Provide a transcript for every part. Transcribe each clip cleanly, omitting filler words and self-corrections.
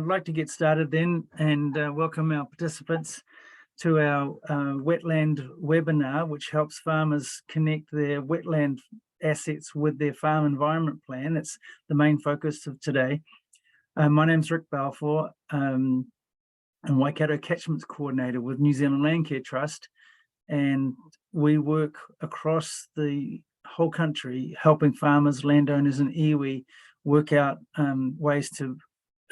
I'd like to get started then and welcome our participants to our wetland webinar, which helps farmers connect their wetland assets with their farm environment plan. It's the main focus of today. My name's Rick Balfour. I'm Waikato Catchments Coordinator with New Zealand Landcare Trust, and we work across the whole country helping farmers, landowners and iwi work out ways to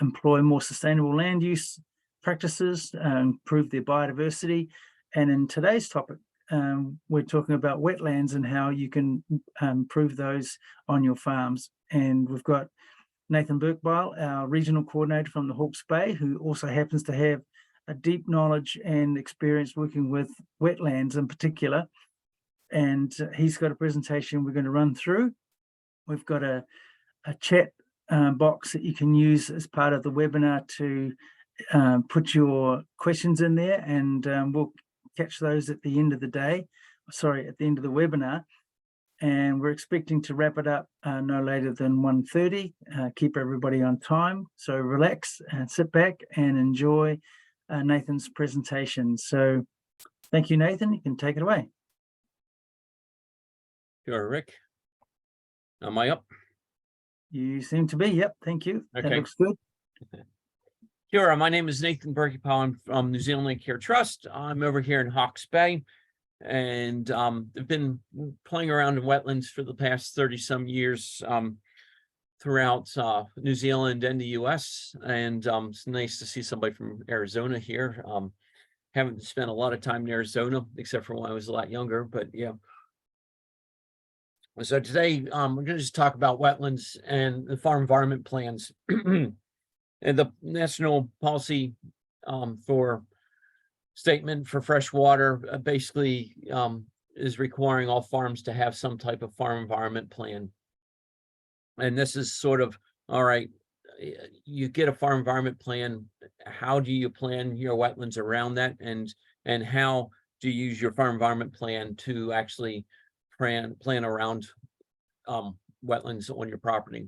employ more sustainable land use practices, improve their biodiversity. And in today's topic, we're talking about wetlands and how you can improve those on your farms. And we've got Nathan Burkepile, our regional coordinator from the Hawke's Bay, who also happens to have a deep knowledge and experience working with wetlands in particular. And he's got a presentation we're going to run through. We've got a chat box that you can use as part of the webinar to put your questions in there, and we'll catch those at the end of the day, at the end of the webinar. And we're expecting to wrap it up no later than 1:30. Keep everybody on time. So relax and sit back and enjoy Nathan's presentation. So thank you, Nathan. You can take it away. Sure, Rick. Am I up? You seem to be. Yep. Thank you. Okay. That looks good. Sure. My name is Nathan Burkepile. I'm from New Zealand Landcare Trust. I'm over here in Hawke's Bay, and I've been playing around in wetlands for the past 30-some years throughout New Zealand and the U.S. And it's nice to see somebody from Arizona here. Haven't spent a lot of time in Arizona, except for when I was a lot younger, but yeah. So today, we're going to just talk about wetlands and the farm environment plans. And the national policy for statement for fresh water basically is requiring all farms to have some type of farm environment plan. And this is sort of, all right, you get a farm environment plan. How do you plan your wetlands around that? And how do you use your farm environment plan to actually plan around wetlands on your property?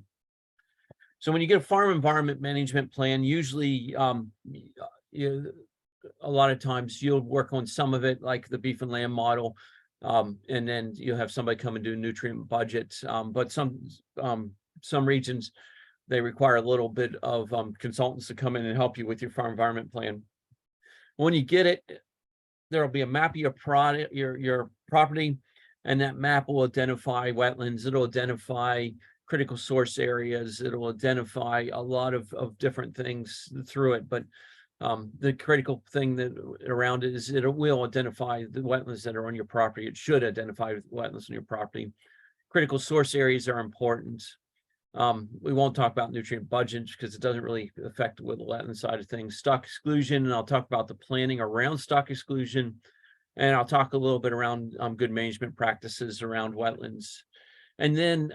So when you get a farm environment management plan, usually a lot of times you'll work on some of it, like the beef and lamb model, and then you'll have somebody come and do nutrient budgets. But some regions, they require a little bit of consultants to come in and help you with your farm environment plan. When you get it, there will be a map of your property, and that map will identify wetlands. It'll identify critical source areas. It'll identify a lot of different things through it. But the critical thing that around it is it will identify the wetlands that are on your property. It should identify wetlands on your property. Critical source areas are important. We won't talk about nutrient budgets because it doesn't really affect with the wetland side of things. Stock exclusion, and I'll talk about the planning around stock exclusion. And I'll talk a little bit around good management practices around wetlands. And then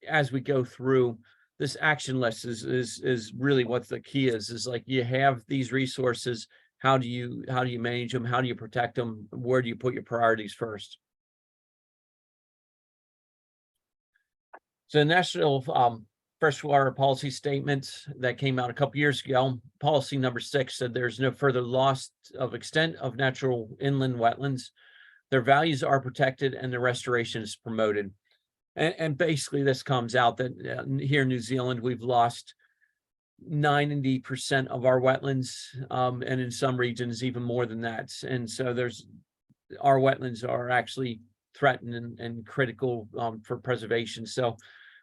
as we go through, this action list is really what the key is like you have these resources. How do you manage them? How do you protect them? Where do you put your priorities first? So the National Freshwater Policy Statement that came out a couple years ago, policy number 6 said there's no further loss of extent of natural inland wetlands. Their values are protected and the restoration is promoted. And basically this comes out that here in New Zealand, we've lost 90% of our wetlands, and in some regions even more than that. And so our wetlands are actually threatened and critical for preservation. So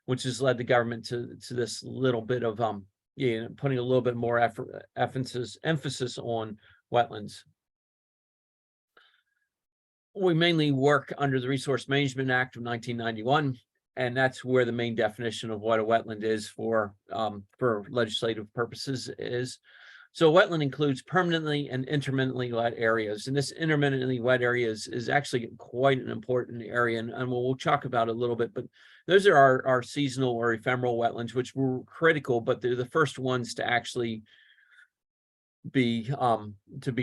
which has led the government to this little bit of putting a little bit more emphasis on wetlands. We mainly work under the Resource Management Act of 1991, and that's where the main definition of what a wetland is for legislative purposes is. So a wetland includes permanently and intermittently wet areas, and this intermittently wet area is actually quite an important area, and we'll talk about it a little bit, but those are our seasonal or ephemeral wetlands, which were critical, but they're the first ones to actually be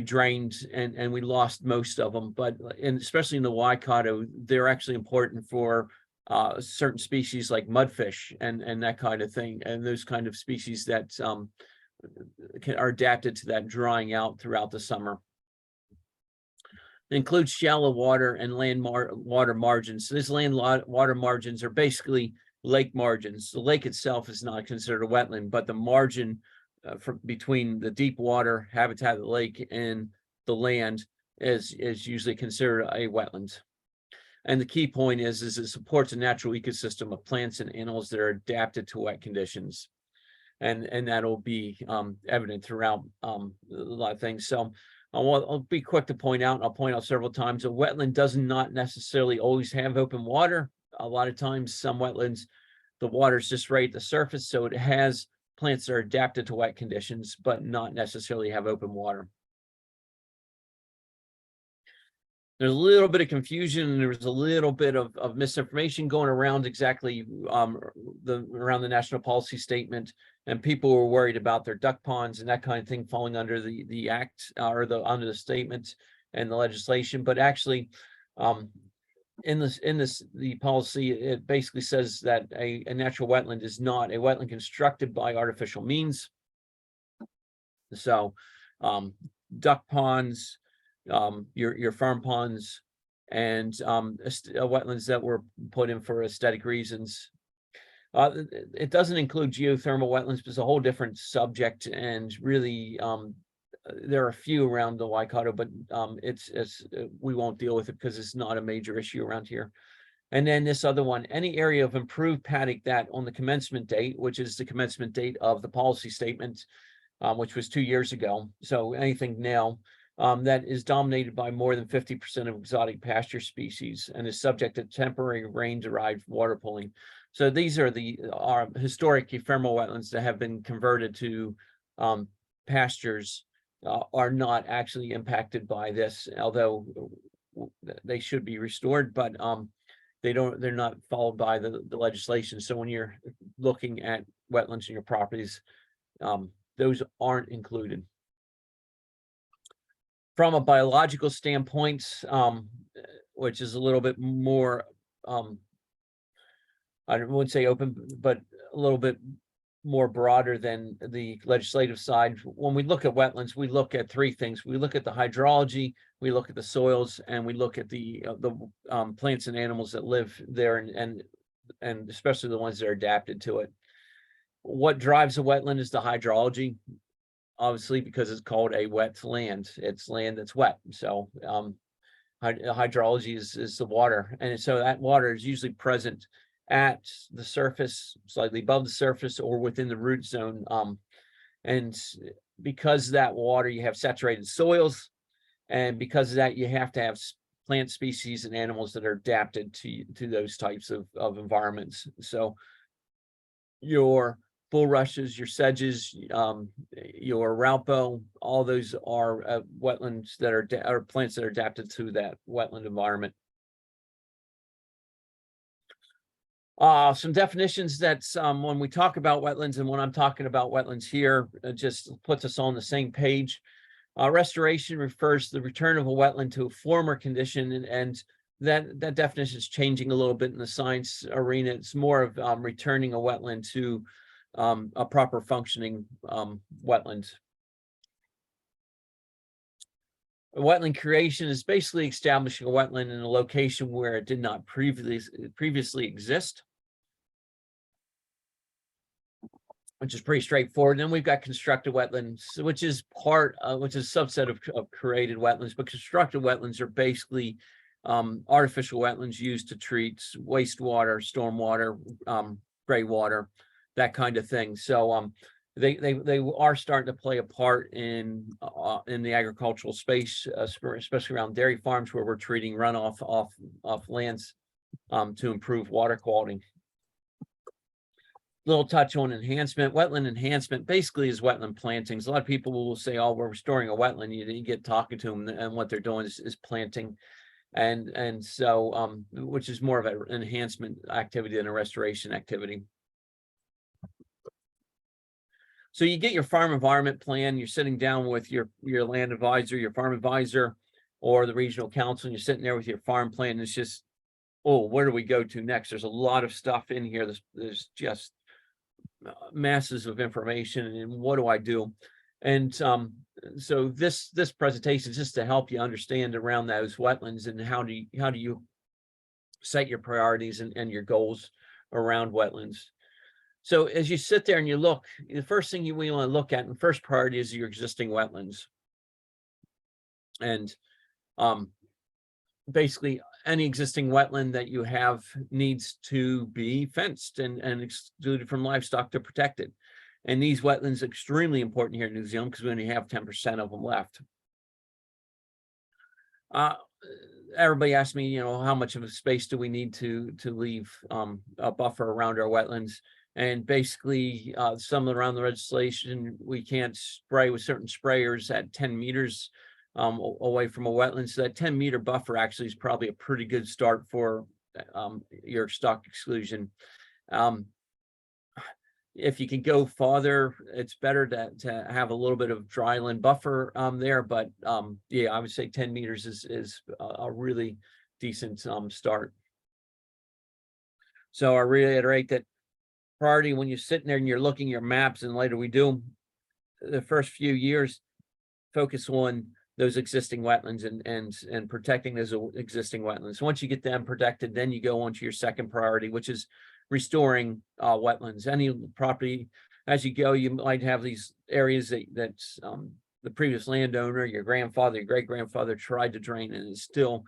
drained, and we lost most of them. But especially in the Waikato, they're actually important for certain species like mudfish and that kind of thing, and those kind of species that are adapted to that drying out throughout the summer. It includes shallow water and water margins. So this water margins are basically lake margins. The lake itself is not considered a wetland, but the margin between the deep water habitat of the lake and the land is usually considered a wetland. And the key point is it supports a natural ecosystem of plants and animals that are adapted to wet conditions. And that'll be evident throughout a lot of things. So I'll be quick to point out, and I'll point out several times, a wetland does not necessarily always have open water. A lot of times, some wetlands, the water's just right at the surface, so it has plants that are adapted to wet conditions, but not necessarily have open water. There's a little bit of confusion, and there was a little bit of misinformation going around exactly around the national policy statement, and people were worried about their duck ponds and that kind of thing falling under the act or under the statement and the legislation. But actually, in the policy, it basically says that a natural wetland is not a wetland constructed by artificial means. So, duck ponds, your farm ponds, and wetlands that were put in for aesthetic reasons. It doesn't include geothermal wetlands, but it's a whole different subject, and really there are a few around the Waikato, but we won't deal with it because it's not a major issue around here. And then this other one, any area of improved paddock that on the commencement date, which is the commencement date of the policy statement, which was 2 years ago. So anything now that is dominated by more than 50% of exotic pasture species and is subject to temporary rain-derived water pooling. So these are our historic ephemeral wetlands that have been converted to pastures, are not actually impacted by this, although they should be restored, but they're not followed by the legislation. So when you're looking at wetlands in your properties, those aren't included. From a biological standpoint, which is a little bit more, I wouldn't say open, but a little bit more broader than the legislative side. When we look at wetlands, we look at three things. We look at the hydrology, we look at the soils, and we look at the plants and animals that live there, and especially the ones that are adapted to it. What drives a wetland is the hydrology, obviously, because it's called a wet land. It's land that's wet. So hydrology is the water, and so that water is usually present at the surface, slightly above the surface, or within the root zone. And because of that water, you have saturated soils, and because of that, you have to have plant species and animals that are adapted to those types of environments. So your bulrushes, your sedges, your raupo, all those are wetlands that are plants that are adapted to that wetland environment. Some definitions that's when we talk about wetlands, and when I'm talking about wetlands here, it just puts us on the same page. Restoration refers to the return of a wetland to a former condition, and that definition is changing a little bit in the science arena. It's more of returning a wetland to a proper functioning wetland. A wetland creation is basically establishing a wetland in a location where it did not previously exist, which is pretty straightforward. And then we've got constructed wetlands, which is a subset of created wetlands. But constructed wetlands are basically artificial wetlands used to treat wastewater, stormwater, gray water, that kind of thing. So they are starting to play a part in the agricultural space, especially around dairy farms, where we're treating runoff off lands to improve water quality. Little touch on enhancement. Wetland enhancement basically is wetland plantings. A lot of people will say, "Oh, we're restoring a wetland." You get talking to them, and what they're doing is planting, and so which is more of an enhancement activity than a restoration activity. So you get your farm environment plan. You're sitting down with your land advisor, your farm advisor, or the regional council, and you're sitting there with your farm plan. And it's just, oh, where do we go to next? There's a lot of stuff in here. There's just masses of information, and what do I do? And so this presentation is just to help you understand around those wetlands, and how do you set your priorities and your goals around wetlands. So as you sit there and you look, the first thing we want to look at, and first priority, is your existing wetlands. And basically any existing wetland that you have needs to be fenced and excluded from livestock to protect it. And these wetlands are extremely important here in New Zealand because we only have 10% of them left. Everybody asks me, how much of a space do we need to leave a buffer around our wetlands? And basically, some around the legislation, we can't spray with certain sprayers at 10 meters away from a wetland. So that 10-meter buffer actually is probably a pretty good start for your stock exclusion. If you can go farther, it's better to have a little bit of dryland buffer there. But yeah, I would say 10 meters is a really decent start. So I reiterate that priority when you're sitting there and you're looking at your maps, and later we do, the first few years, focus on those existing wetlands and protecting those existing wetlands. Once you get them protected, then you go on to your second priority, which is restoring wetlands. Any property, as you go, you might have these areas that the previous landowner, your grandfather, your great-grandfather tried to drain, and it's still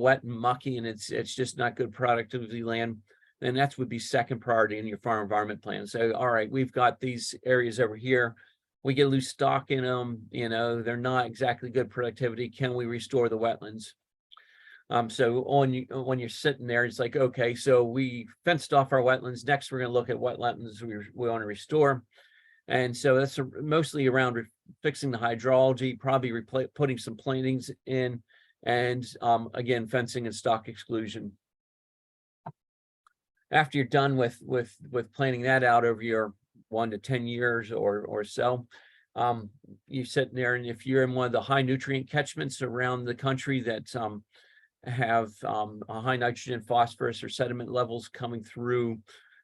wet and mucky, and it's just not good productivity land. And that would be second priority in your farm environment plan. So, all right, we've got these areas over here. We get loose stock in them, they're not exactly good productivity. Can we restore the wetlands? So when you're sitting there, it's like, okay, so we fenced off our wetlands. Next, we're going to look at what wetlands we want to restore. And so that's mostly around fixing the hydrology, probably putting some plantings in, and again, fencing and stock exclusion. After you're done with planning that out over your 1 to 10 years or so, you're sitting there, and if you're in one of the high nutrient catchments around the country that have a high nitrogen, phosphorus, or sediment levels coming through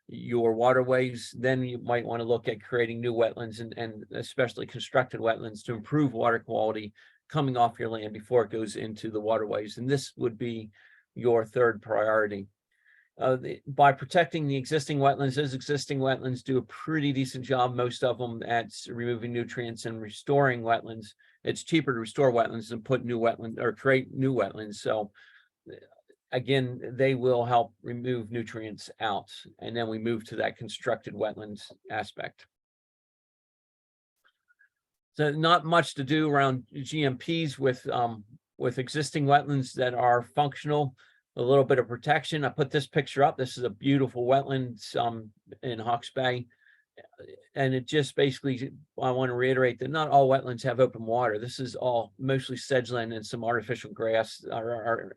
your waterways, then you might want to look at creating new wetlands and especially constructed wetlands to improve water quality coming off your land before it goes into the waterways. And this would be your third priority. By protecting the existing wetlands, those existing wetlands do a pretty decent job, most of them, at removing nutrients and restoring wetlands. It's cheaper to restore wetlands than put new wetlands or create new wetlands. So again, they will help remove nutrients out. And then we move to that constructed wetlands aspect. So not much to do around GMPs with existing wetlands that are functional. A little bit of protection. I put this picture up. This is a beautiful wetland in Hawke's Bay. And it just basically, I want to reiterate that not all wetlands have open water. This is all mostly sedgeland and some artificial grass or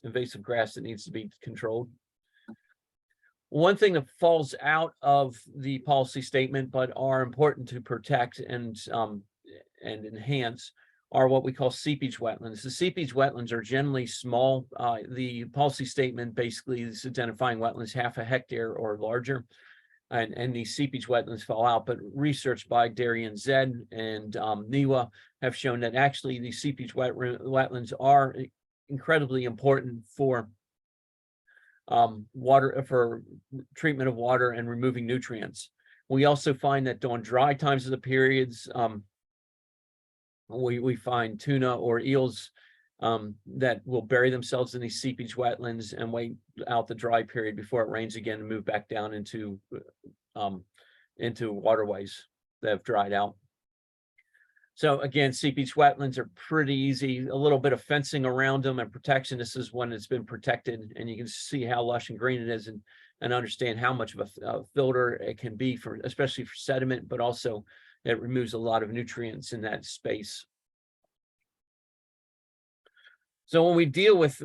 invasive grass that needs to be controlled. One thing that falls out of the policy statement, but are important to protect and enhance, are what we call seepage wetlands. The seepage wetlands are generally small. The policy statement basically is identifying wetlands 1/2 hectare or larger, and these seepage wetlands fall out. But research by Darian Zed and NIWA have shown that actually these seepage wetlands are incredibly important for water, for treatment of water and removing nutrients. We also find that during dry times of the periods, we find tuna or eels that will bury themselves in these seepage wetlands and wait out the dry period before it rains again and move back down into waterways that have dried out. So again, seepage wetlands are pretty easy. A little bit of fencing around them and protection. This is when it's been protected, and you can see how lush and green it is, and understand how much of a filter it can be for, especially for sediment, but also it removes a lot of nutrients in that space. So when we deal with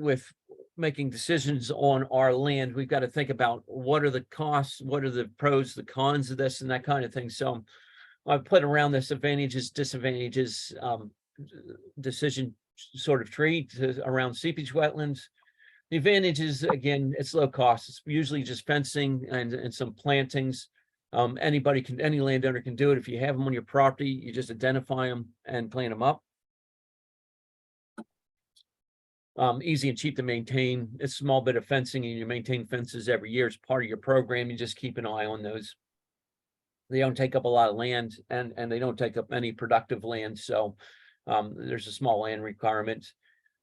making decisions on our land, we've got to think about what are the costs, what are the pros, the cons of this, and that kind of thing. So I've put around this advantages, disadvantages decision sort of tree around seepage wetlands. The advantages, again, it's low cost. It's usually just fencing and some plantings. Any landowner can do it. If you have them on your property, you just identify them and plant them up. Easy and cheap to maintain. It's a small bit of fencing, and you maintain fences every year as part of your program. You just keep an eye on those. They don't take up a lot of land, and they don't take up any productive land. So there's a small land requirement.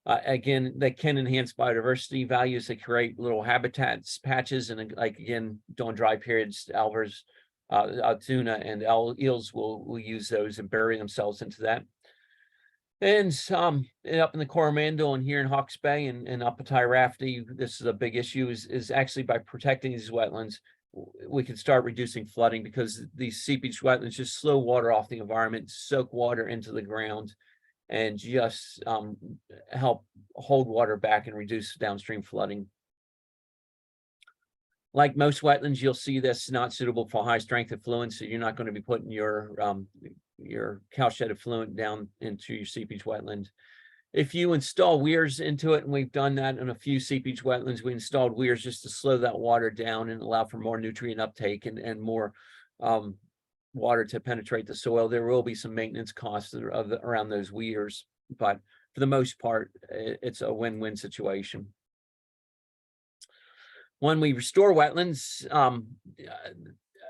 Again, they can enhance biodiversity values. They create little habitats, patches, and like, again, during dry periods, alvers, tuna and eels will use those and bury themselves into that. And up in the Coromandel and here in Hawke's Bay and up at Rafty, this is a big issue, is actually by protecting these wetlands, we can start reducing flooding, because these seepage wetlands just slow water off the environment, soak water into the ground, and just help hold water back and reduce downstream flooding. Like most wetlands, you'll see this not suitable for high strength effluent, so you're not going to be putting your cowshed effluent down into your seepage wetland. If you install weirs into it, and we've done that in a few seepage wetlands, we installed weirs just to slow that water down and allow for more nutrient uptake and more water to penetrate the soil. There will be some maintenance costs around those weirs, but for the most part, it's a win-win situation. When we restore wetlands,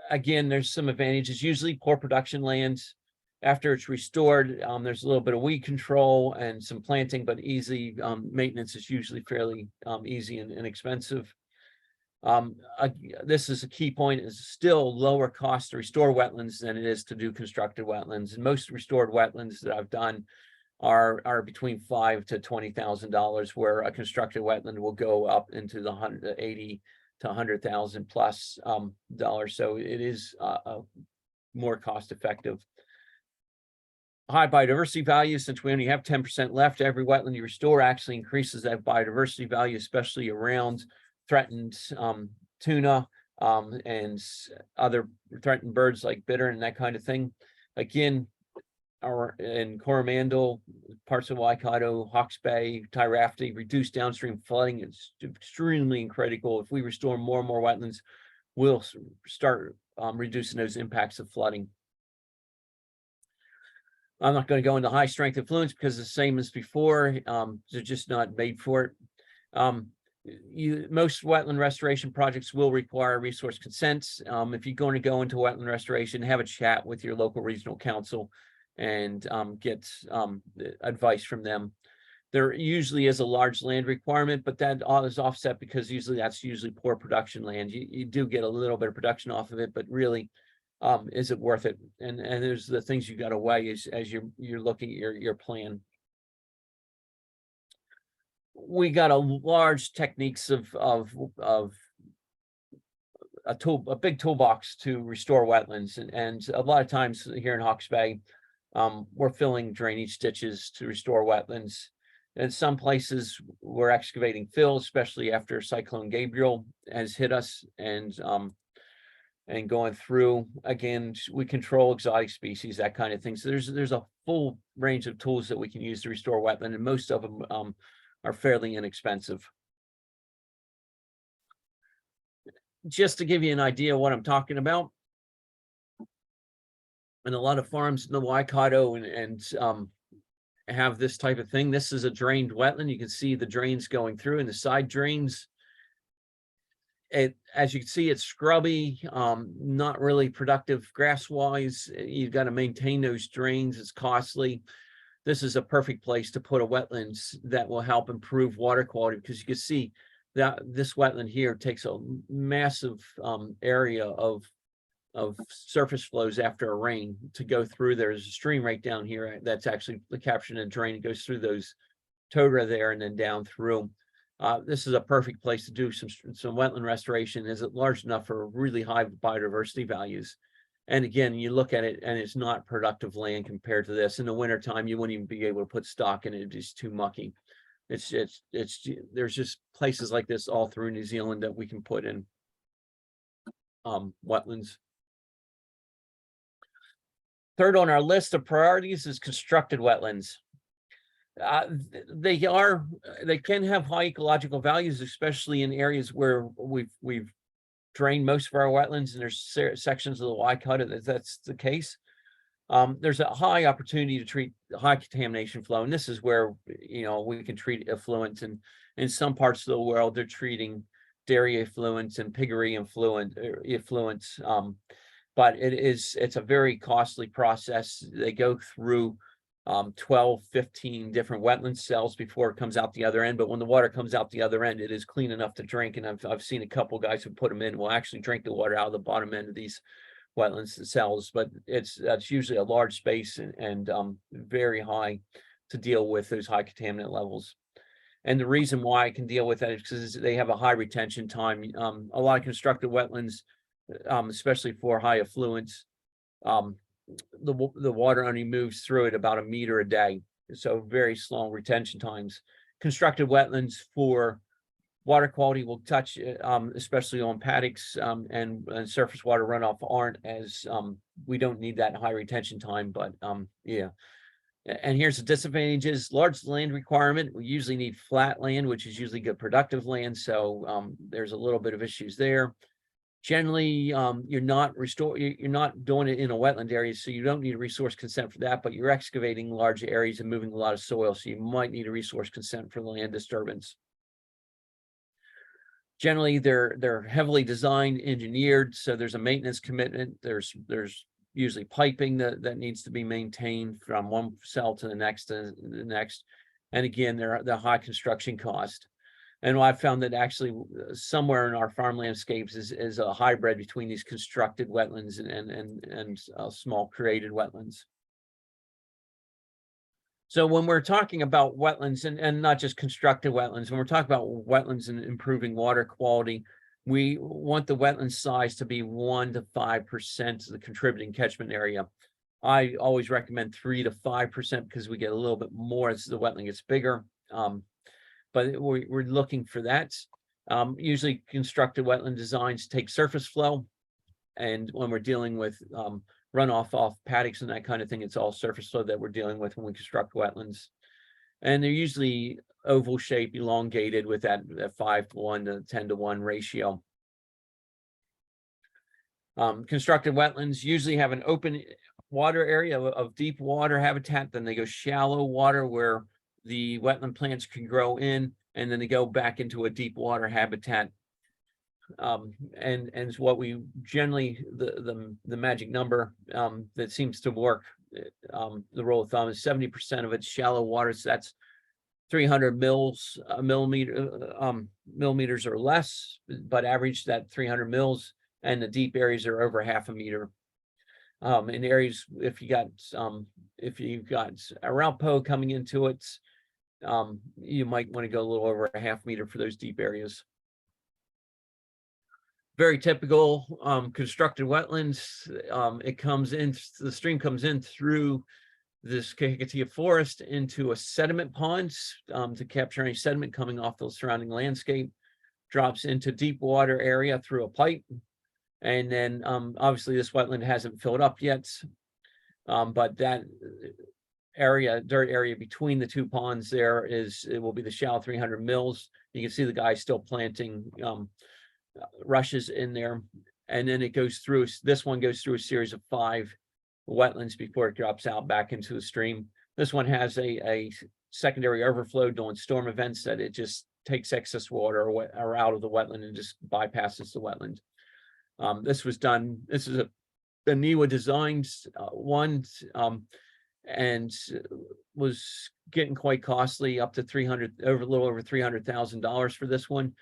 again, there's some advantages. Usually poor production lands, after it's restored, there's a little bit of weed control and some planting, but easy maintenance is usually fairly easy and inexpensive. This is a key point, is still lower cost to restore wetlands than it is to do constructed wetlands. And most restored wetlands that I've done are between $5,000 to $20,000, where a constructed wetland will go up into the $180,000 to $100,000 plus dollars. So it is more cost effective. High biodiversity value, since we only have 10% left, every wetland you restore actually increases that biodiversity value, especially around threatened tuna and other threatened birds like bittern and that kind of thing. Again, in Coromandel, parts of Waikato, Hawke's Bay, Rafty, reduced downstream flooding is extremely critical. If we restore more and more wetlands, we'll start reducing those impacts of flooding. I'm not going to go into high strength effluents because the same as before, they're just not made for it. Most wetland restoration projects will require resource consents. If you're going to go into wetland restoration, have a chat with your local regional council and get advice from them. There usually is a large land requirement, but that is offset because that's usually poor production land. You do get a little bit of production off of it, but really, is it worth it? And there's the things you got to weigh as you're looking at your plan. We got a large techniques of a big toolbox to restore wetlands, and a lot of times here in Hawke's Bay, we're filling drainage ditches to restore wetlands. In some places, we're excavating fill, especially after Cyclone Gabriel has hit us, and going through. Again, we control exotic species, that kind of thing. So there's a full range of tools that we can use to restore wetland, and most of them are fairly inexpensive. Just to give you an idea of what I'm talking about, and a lot of farms in the Waikato and have this type of thing. This is a drained wetland. You can see the drains going through, and the side drains. As you can see, it's scrubby, not really productive grass-wise. You've got to maintain those drains. It's costly. This is a perfect place to put a wetlands that will help improve water quality, because you can see that this wetland here takes a massive area of surface flows after a rain to go through. There's a stream right down here that's actually capturing a drain. It goes through those tundra there and then down through. This is a perfect place to do some wetland restoration. Is it large enough for really high biodiversity values? And again, you look at it and it's not productive land compared to this. In the wintertime, you wouldn't even be able to put stock in it. It's just too mucky. There's just places like this all through New Zealand that we can put in wetlands. Third on our list of priorities is constructed wetlands. They can have high ecological values, especially in areas where we've drain most of our wetlands, and there's sections of the Waikato that's the case. There's a high opportunity to treat high contamination flow, and this is where, you know, we can treat effluents, and in some parts of the world they're treating dairy effluents and piggery effluents. But it's a very costly process. They go through 12, 15 different wetland cells before it comes out the other end. But when the water comes out the other end, it is clean enough to drink. And I've seen a couple guys who put them in will actually drink the water out of the bottom end of these wetlands cells. But that's usually a large space and very high to deal with those high contaminant levels. And the reason why I can deal with that is because they have a high retention time. A lot of constructed wetlands, especially for high affluents, the water only moves through it about a meter a day. So very slow retention times. Constructed wetlands for water quality will touch, especially on paddocks, and surface water runoff aren't as, we don't need that high retention time, but yeah. And here's the disadvantages: large land requirement. We usually need flat land, which is usually good productive land. So there's a little bit of issues there. Generally, you're not doing it in a wetland area, so you don't need a resource consent for that, but you're excavating large areas and moving a lot of soil, so you might need a resource consent for the land disturbance. Generally, they're heavily designed, engineered, so there's a maintenance commitment. There's usually piping that needs to be maintained from one cell to the next and the next. And again, they're high construction cost. And I found that actually somewhere in our farm landscapes is a hybrid between these constructed wetlands and small created wetlands. So when we're talking about wetlands and not just constructed wetlands, when we're talking about wetlands and improving water quality, we want the wetland size to be 1 to 5% of the contributing catchment area. I always recommend 3 to 5% because we get a little bit more as the wetland gets bigger. But we're looking for that. Usually constructed wetland designs take surface flow. And when we're dealing with runoff off paddocks and that kind of thing, it's all surface flow that we're dealing with when we construct wetlands. And they're usually oval shape, elongated with that 5 to 1 to 10 to 1 ratio. Constructed wetlands usually have an open water area of deep water habitat. Then they go shallow water where the wetland plants can grow in, and then they go back into a deep water habitat. And what we generally, the magic number that seems to work, the rule of thumb is 70% of it's shallow water. So that's 300 millimeters or less, but average that 300 mils, and the deep areas are over half a meter. In areas, if you've got a Raupo coming into it, you might want to go a little over a half meter for those deep areas. Very typical constructed wetlands. It comes in, the stream comes in through this Kahikatea forest into a sediment pond to capture any sediment coming off the surrounding landscape, drops into deep water area through a pipe. And then obviously this wetland hasn't filled up yet, but that area, dirt area between the two ponds there it will be the shallow 300 mils. You can see the guy still planting rushes in there. And then it goes through, this one goes through a series of 5 wetlands before it drops out back into the stream. This one has a secondary overflow during storm events that it just takes excess water or out of the wetland and just bypasses the wetland. This was done, this is a NIWA designed one, and was getting quite costly, up to a little over $300,000 for this one.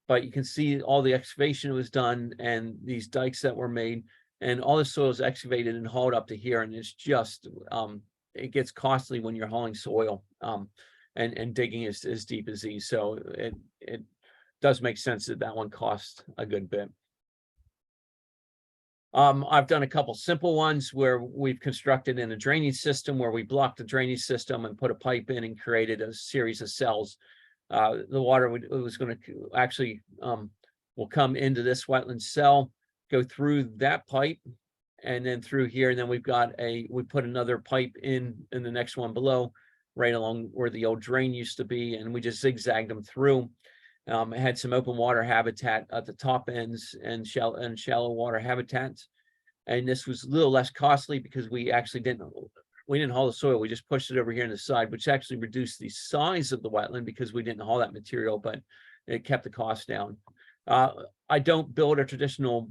But you can see all the excavation was done and these dikes that were made, and all the soil is excavated and hauled up to here. And it's just, it gets costly when you're hauling soil and digging as deep as these. So it does make sense that one costs a good bit. I've done a couple simple ones where we've constructed in a drainage system where we blocked the drainage system and put a pipe in and created a series of cells. The water was going to actually will come into this wetland cell, go through that pipe, and then through here. And then we put another pipe in the next one below, right along where the old drain used to be, and we just zigzagged them through. It had some open water habitat at the top ends and shallow water habitats. And this was a little less costly because we actually didn't haul the soil. We just pushed it over here on the side, which actually reduced the size of the wetland because we didn't haul that material, but it kept the cost down. I don't build a traditional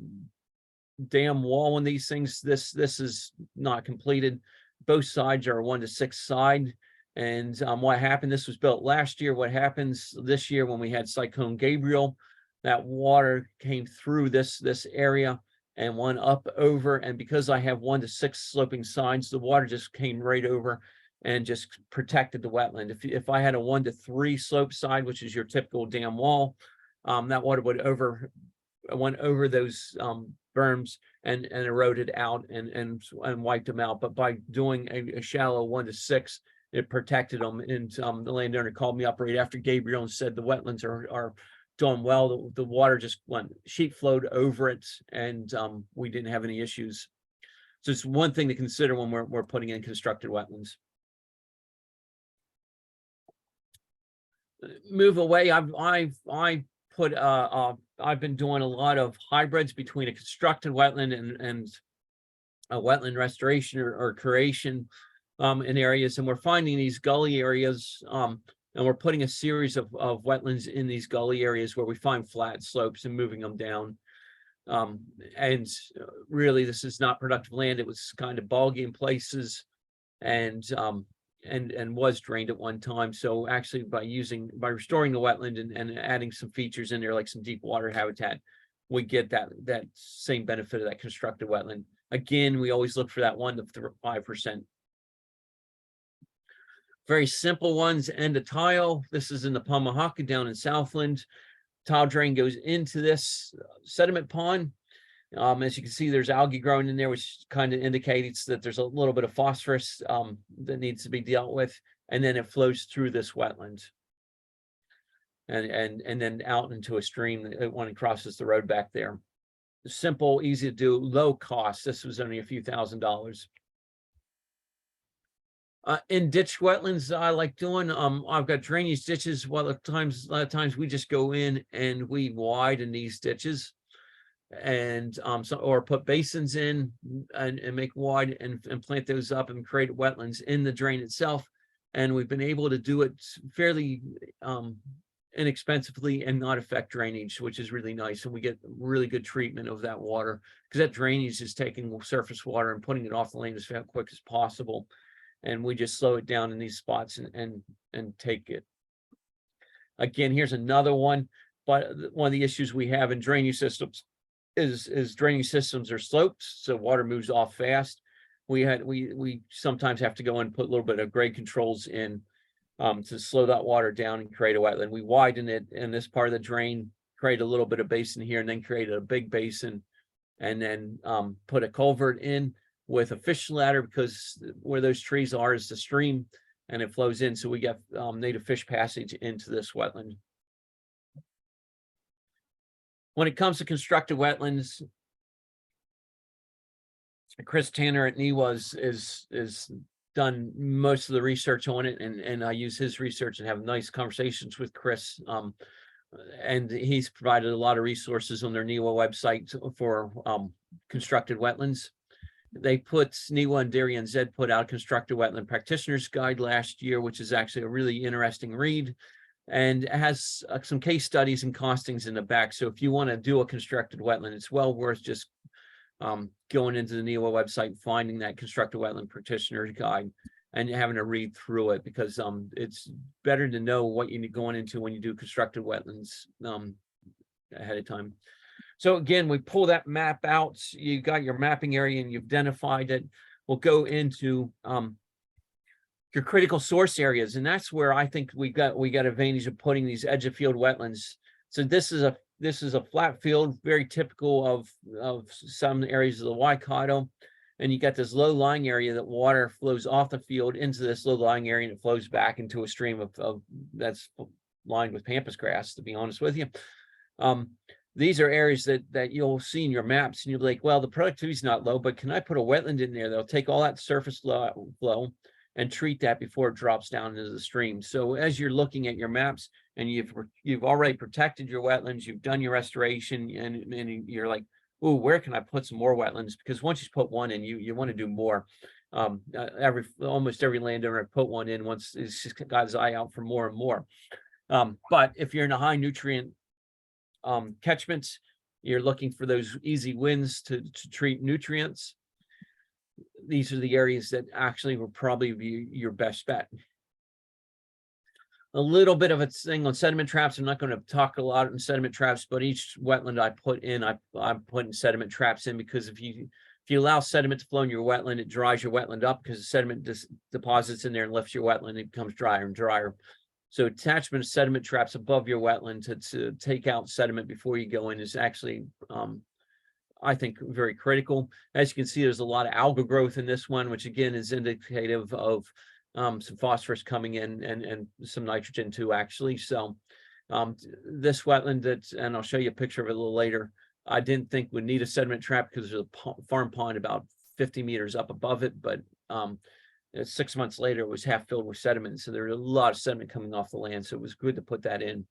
dam wall on these things. This is not completed. Both sides are 1 to 6 side. And what happened, this was built last year. What happens this year when we had Cyclone Gabriel, that water came through this area and went up over. And because I have 1 to 6 sloping sides, the water just came right over and just protected the wetland. If I had a 1 to 3 slope side, which is your typical dam wall, that water would went over those berms and eroded out and wiped them out. But by doing a shallow 1 to 6, it protected them. And the landowner called me up right after Gabriel and said the wetlands are doing well. The water just sheet flowed over it, and we didn't have any issues. So it's one thing to consider when we're putting in constructed wetlands. Move away. I've been doing a lot of hybrids between a constructed wetland and a wetland restoration or creation in areas, and we're finding these gully areas, and we're putting a series of wetlands in these gully areas where we find flat slopes and moving them down. And really, this is not productive land. It was kind of boggy in places, and was drained at one time. So actually, by restoring the wetland and adding some features in there, like some deep water habitat, we get that same benefit of that constructed wetland. Again, we always look for that 1 to 5%. Very simple ones, end of tile. This is in the Pamahaka down in Southland. Tile drain goes into this sediment pond. As you can see, there's algae growing in there, which kind of indicates that there's a little bit of phosphorus that needs to be dealt with, and then it flows through this wetland, and then out into a stream when it crosses the road back there. Simple, easy to do, low cost. This was only a few $1,000s. In ditch wetlands, I like doing. I've got drainage ditches. A lot of times we just go in and we widen these ditches, and or put basins in and make wide and plant those up and create wetlands in the drain itself. And we've been able to do it fairly inexpensively and not affect drainage, which is really nice. And we get really good treatment of that water, because that drainage is taking surface water and putting it off the land as quick as possible. And we just slow it down in these spots and take it. Again, here's another one. But one of the issues we have in drainage systems is drainage systems are sloped, so water moves off fast. We sometimes have to go and put a little bit of grade controls in to slow that water down and create a wetland. We widen it in this part of the drain, create a little bit of basin here, and then create a big basin, and then put a culvert in with a fish ladder, because where those trees are is the stream, and it flows in. So we get native fish passage into this wetland. When it comes to constructed wetlands, Chris Tanner at NEWA is done most of the research on it, and I use his research and have nice conversations with Chris. And he's provided a lot of resources on their NEWA website for constructed wetlands. They NEWA and Darien Zed put out Constructed Wetland Practitioner's Guide last year, which is actually a really interesting read, and it has some case studies and costings in the back. So if you want to do a constructed wetland, it's well worth just going into the NEWA website, finding that Constructed Wetland Practitioner's Guide, and having to read through it, because it's better to know what you're going into when you do constructed wetlands ahead of time. So again, we pull that map out. You got your mapping area and you've identified it. We'll go into your critical source areas, and that's where I think we got advantage of putting these edge of field wetlands. So this is a flat field, very typical of some areas of the Waikato, and you got this low-lying area that water flows off the field into this low-lying area, and it flows back into a stream of that's lined with pampas grass, to be honest with you. These are areas that you'll see in your maps, and you'll be like, well, the productivity is not low, but can I put a wetland in there that'll take all that surface flow and treat that before it drops down into the stream. So as you're looking at your maps and you've already protected your wetlands, you've done your restoration, and you're like, oh, where can I put some more wetlands? Because once you put one in, you want to do more. Almost every landowner put one in once he's just got his eye out for more and more. But if you're in a high nutrient catchments, you're looking for those easy wins to treat nutrients. These are the areas that actually will probably be your best bet. A little bit of a thing on sediment traps. I'm not going to talk a lot on sediment traps, but each wetland I put in, I'm putting sediment traps in, because if you allow sediment to flow in your wetland, it dries your wetland up, because the sediment deposits in there and lifts your wetland. It becomes drier and drier. So attachment of sediment traps above your wetland to take out sediment before you go in is actually, I think, very critical. As you can see, there's a lot of algal growth in this one, which again is indicative of some phosphorus coming in and some nitrogen too, actually. So this wetland and I'll show you a picture of it a little later, I didn't think would need a sediment trap because there's a farm pond about 50 meters up above it, but 6 months later, it was half filled with sediment. So there was a lot of sediment coming off the land. So it was good to put that in.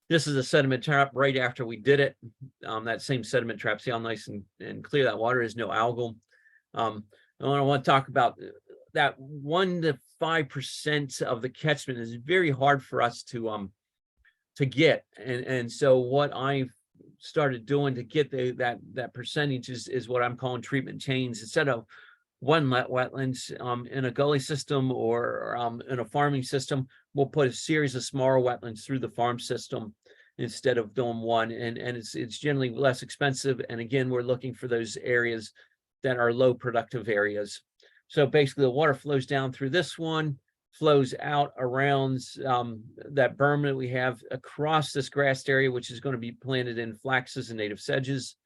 This is a sediment trap right after we did it. That same sediment trap, see how nice and clear that water is, no algal. I want to talk about that 1 to 5% of the catchment is very hard for us to get. And so what I've started doing to get that percentage is what I'm calling treatment chains. Instead of one wetlands in a gully system or in a farming system, we'll put a series of smaller wetlands through the farm system instead of doing one, and it's generally less expensive. And again, we're looking for those areas that are low productive areas. So basically the water flows down through this one, flows out around that berm that we have across this grassed area, which is going to be planted in flaxes and native sedges,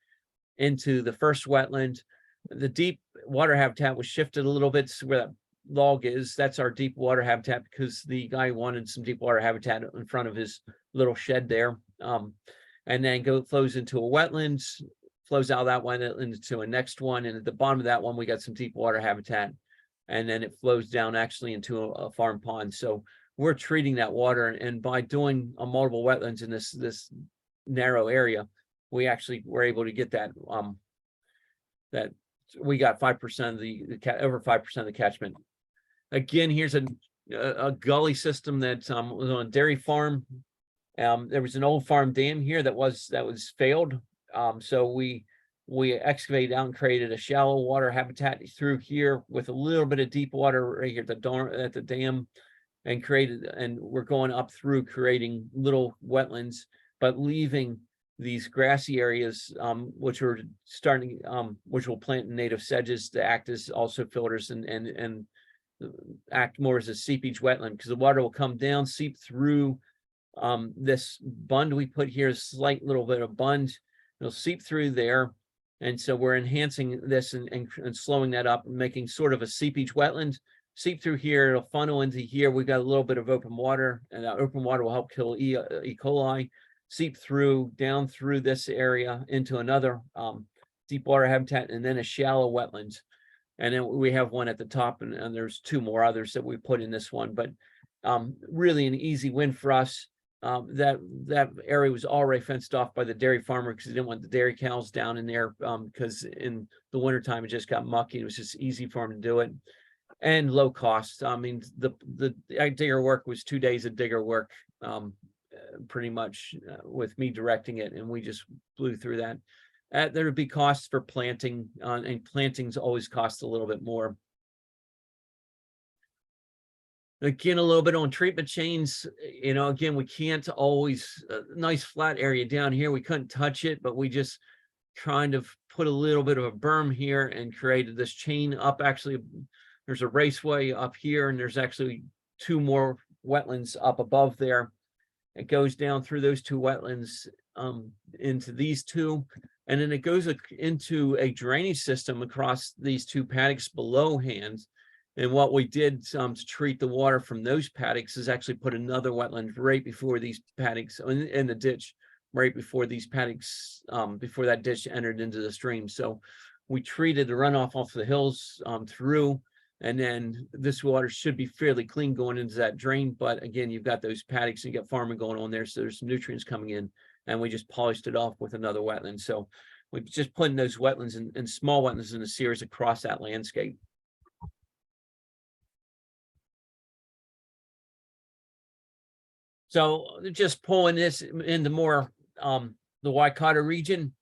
into the first wetland. The deep water habitat was shifted a little bit to where that log is. That's our deep water habitat, because the guy wanted some deep water habitat in front of his little shed there. And then flows into a wetland, flows out of that one into a next one. And at the bottom of that one, we got some deep water habitat. And then it flows down actually into a farm pond. So we're treating that water. And by doing a multiple wetlands in this narrow area, we actually were able to get that we got 5% of the over 5% of the catchment. Again, here's a gully system that was on a dairy farm. There was an old farm dam here that was failed. So we excavated out and created a shallow water habitat through here with a little bit of deep water right here at the dam, and we're going up through creating little wetlands, but leaving these grassy areas, which we're starting, which will plant native sedges to act as also filters and act more as a seepage wetland, because the water will come down, seep through this bund we put here, a slight little bit of bund. It'll seep through there. And so we're enhancing this and slowing that up and making sort of a seepage wetland. Seep through here, it'll funnel into here. We've got a little bit of open water, and that open water will help kill E. coli. Seep through down through this area into another deep water habitat, and then a shallow wetlands. And then we have one at the top, and there's 2 more others that we put in this one. But really an easy win for us. That area was already fenced off by the dairy farmer because he didn't want the dairy cows down in there, because in the wintertime it just got mucky. It was just easy for him to do it, and low cost. I mean, the digger work was 2 days of digger work, pretty much, with me directing it, and we just blew through that. There would be costs for planting, and plantings always cost a little bit more. Again, a little bit on treatment chains. Again, we can't always, nice flat area down here, we couldn't touch it, but we just kind of put a little bit of a berm here and created this chain up. Actually, there's a raceway up here, and there's actually 2 more wetlands up above there. It goes down through those 2 wetlands into these 2, and then it goes into a drainage system across these 2 paddocks below hand. And what we did to treat the water from those paddocks is actually put another wetland right before these paddocks in the ditch, right before these paddocks, before that ditch entered into the stream. So we treated the runoff off the hills through And then this water should be fairly clean going into that drain. But again, you've got those paddocks and you got farming going on there. So there's some nutrients coming in, and we just polished it off with another wetland. So we've just put in those wetlands and small wetlands in a series across that landscape. So just pulling this into more the Waikato region.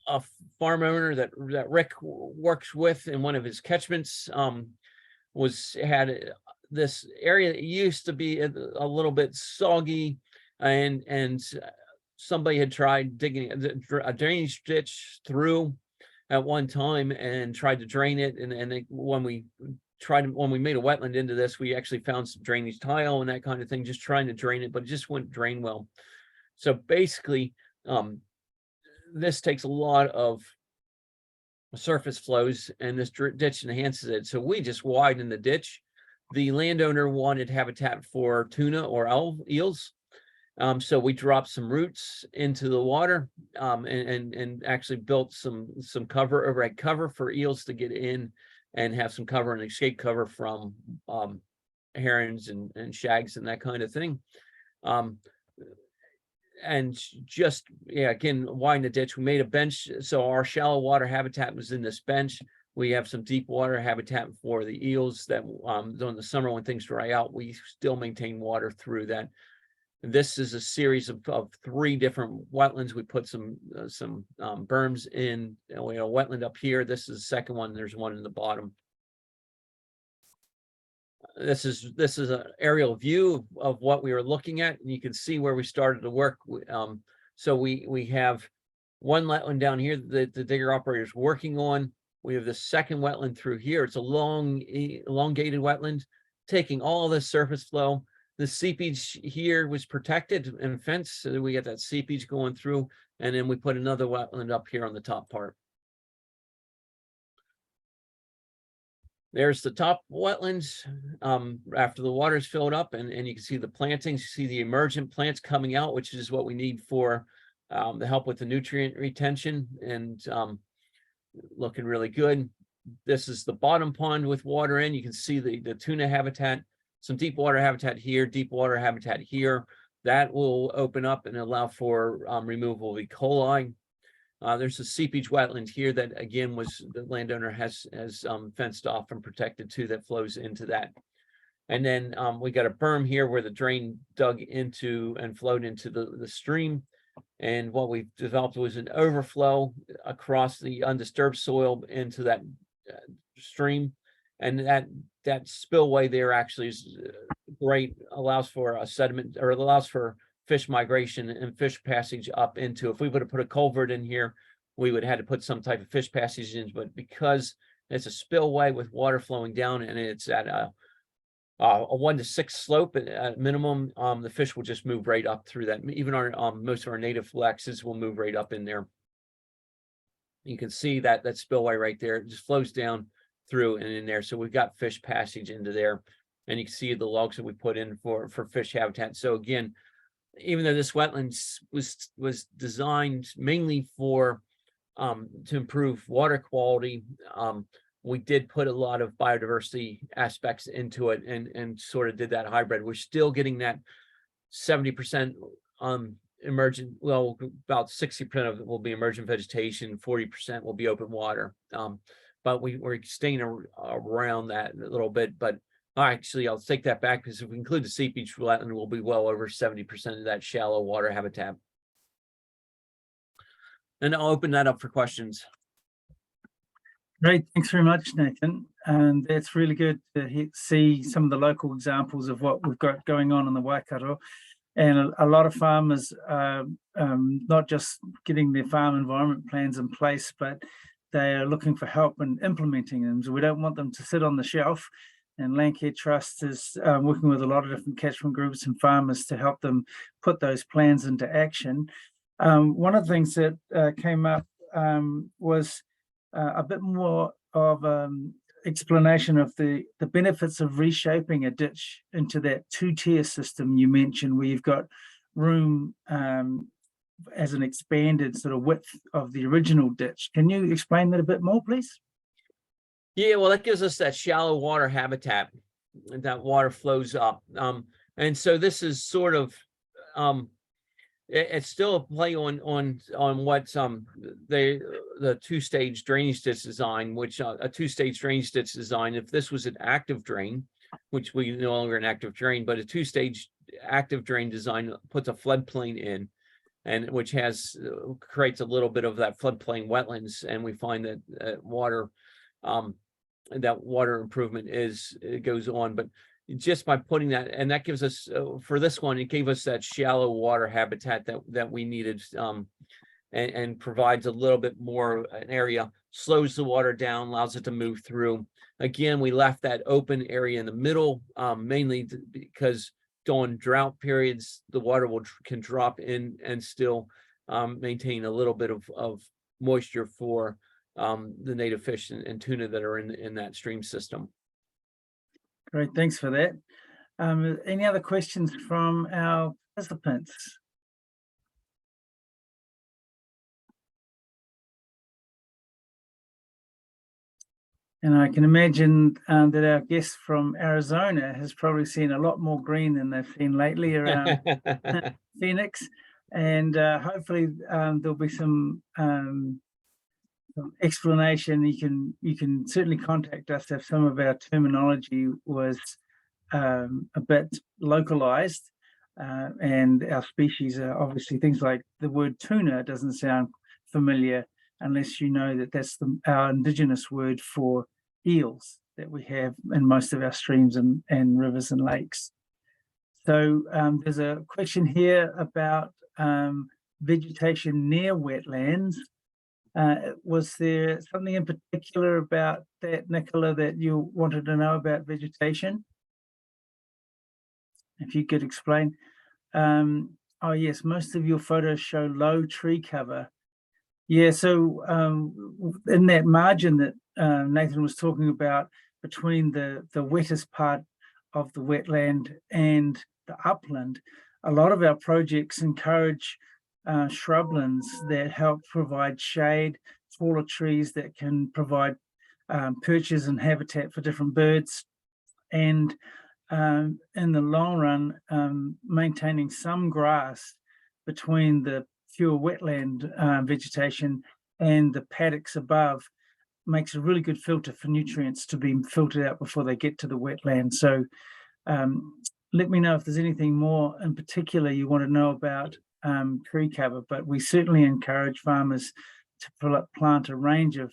A farm owner that Rick works with in one of his catchments had this area that used to be a little bit soggy, and somebody had tried digging a drainage ditch through at one time and tried to drain it, and when we made a wetland into this, we actually found some drainage tile and that kind of thing, just trying to drain it, but it just wouldn't drain well. So basically, this takes a lot of surface flows, and this ditch enhances it. So we just widened the ditch. The landowner wanted habitat for tuna or eels. So we dropped some roots into the water, and actually built some cover, overhead cover for eels to get in and have some cover and escape cover from herons and shags and that kind of thing. And just, yeah, again, widen the ditch. We made a bench. So our shallow water habitat was in this bench. We have some deep water habitat for the eels that during the summer when things dry out, we still maintain water through that. This is a series of 3 different wetlands. We put some berms in, we have a wetland up here. This is the second one. There's one in the bottom. This is an aerial view of what we were looking at, and you can see where we started to work. So we have one wetland down here that the digger operator is working on. We have the second wetland through here. It's a elongated wetland, taking all this surface flow. The seepage here was protected and fenced, so that we get that seepage going through, and then we put another wetland up here on the top part. There's the top wetlands after the water's filled up, and you can see the plantings. You see the emergent plants coming out, which is what we need for the help with the nutrient retention, and looking really good. This is the bottom pond with water in. You can see the tuna habitat, some deep water habitat here, deep water habitat here. That will open up and allow for removal of E. coli. There's a seepage wetland here that again the landowner has fenced off and protected too, that flows into that. And then we got a berm here where the drain dug into and flowed into the stream. And what we developed was an overflow across the undisturbed soil into that stream. And that spillway there actually is great, allows for a sediment, or it allows for fish migration and fish passage up into. If we would have put a culvert in here, we would have had to put some type of fish passage in, but because it's a spillway with water flowing down and it's at a 1 to 6 slope at minimum, the fish will just move right up through that. Even our most of our native laxes will move right up in there. You can see that spillway right there. It just flows down through and in there. So we've got fish passage into there, and you can see the logs that we put in for fish habitat. So again, even though this wetlands was designed mainly for to improve water quality, we did put a lot of biodiversity aspects into it, and sort of did that hybrid. We're still getting that 70% emergent, well, about 60% of it will be emergent vegetation, 40% will be open water. But we're staying around that a little bit. But actually, I'll take that back, because if we include the seepage wetland, we'll be well over 70% of that shallow water habitat. And I'll open that up for questions. Great, thanks very much, Nathan. And it's really good to see some of the local examples of what we've got going on in the Waikato. And a lot of farmers are not just getting their farm environment plans in place, but they are looking for help in implementing them. So we don't want them to sit on the shelf. And Landcare Trust is working with a lot of different catchment groups and farmers to help them put those plans into action. One of the things that came up was a bit more of explanation of the benefits of reshaping a ditch into that 2-tier system you mentioned, where you've got room as an expanded sort of width of the original ditch. Can you explain that a bit more, please? Yeah, well, that gives us that shallow water habitat, and that water flows up. And so this is sort of, it's still a play on what the two-stage drainage ditch design, which a two-stage drainage ditch design, if this was an active drain, which we no longer an active drain, but a two-stage active drain design puts a floodplain in, and which has creates a little bit of that floodplain wetlands, and we find that water improvement it goes on. But just by putting that, and that gives us for this one, it gave us that shallow water habitat that we needed, and provides a little bit more an area, slows the water down, allows it to move through. Again, we left that open area in the middle, mainly because during drought periods, the water can drop in and still maintain a little bit of moisture for the native fish and tuna that are in that stream system. Great, thanks for that. Any other questions from our participants? And I can imagine that our guest from Arizona has probably seen a lot more green than they've seen lately around Phoenix. And hopefully there'll be some explanation. You can certainly contact us if some of our terminology was a bit localized, and our species are obviously things like the word tuna doesn't sound familiar unless you know that that's our indigenous word for eels that we have in most of our streams and rivers and lakes. So there's a question here about vegetation near wetlands. Was there something in particular about that, Nicola, that you wanted to know about vegetation? If you could explain. Oh yes, most of your photos show low tree cover. Yeah, so in that margin that Nathan was talking about between the wettest part of the wetland and the upland, a lot of our projects encourage shrublands that help provide shade, taller trees that can provide perches and habitat for different birds, and in the long run, maintaining some grass between the pure wetland vegetation and the paddocks above makes a really good filter for nutrients to be filtered out before they get to the wetland. So let me know if there's anything more in particular you want to know about tree cover, but we certainly encourage farmers to plant a range of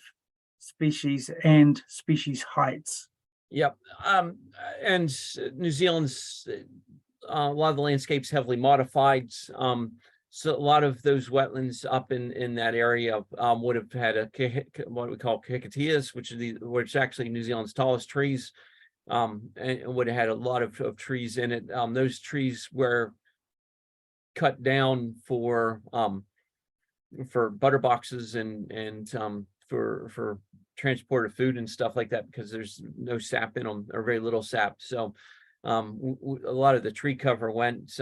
species and species heights. Yep. And New Zealand's a lot of the landscape's heavily modified. So a lot of those wetlands up in that area would have had what we call kikateas, which is actually New Zealand's tallest trees, and would have had a lot of trees in it. Those trees were cut down for butter boxes and for transport of food and stuff like that, because there's no sap in them, or very little sap. So a lot of the tree cover went,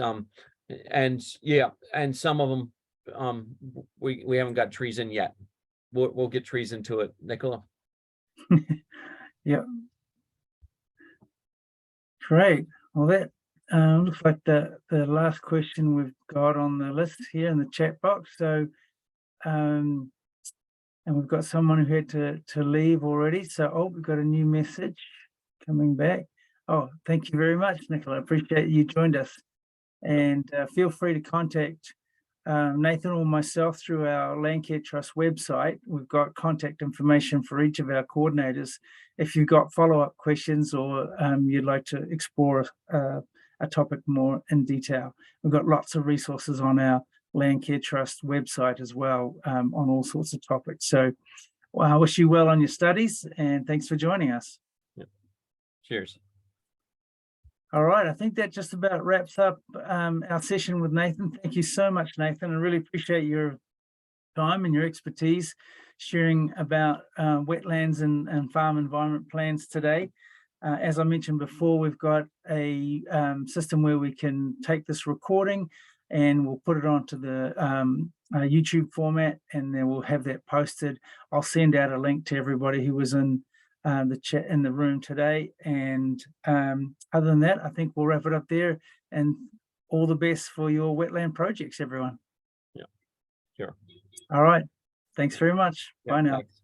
and yeah, and some of them we haven't got trees in yet. We'll get trees into it, Nicola. Yeah, great. Well, that looks like the last question we've got on the list here in the chat box. So and we've got someone who had to leave already. So, we've got a new message coming back. Oh, thank you very much, Nicola. I appreciate you joined us. And feel free to contact Nathan or myself through our Landcare Trust website. We've got contact information for each of our coordinators. If you've got follow-up questions or you'd like to explore a topic more in detail, we've got lots of resources on our Landcare Trust website as well, on all sorts of topics. So I wish you well on your studies, and thanks for joining us. Yep. Cheers. All right, I think that just about wraps up our session with Nathan. Thank you so much, Nathan. I really appreciate your time and your expertise sharing about wetlands and farm environment plans today. As I mentioned before, we've got a system where we can take this recording and we'll put it onto the YouTube format, and then we'll have that posted. I'll send out a link to everybody who was in the chat in the room today. And other than that, I think we'll wrap it up there, and all the best for your wetland projects, everyone. Yeah, sure. All right. Thanks very much. Yeah, Bye now. thanks.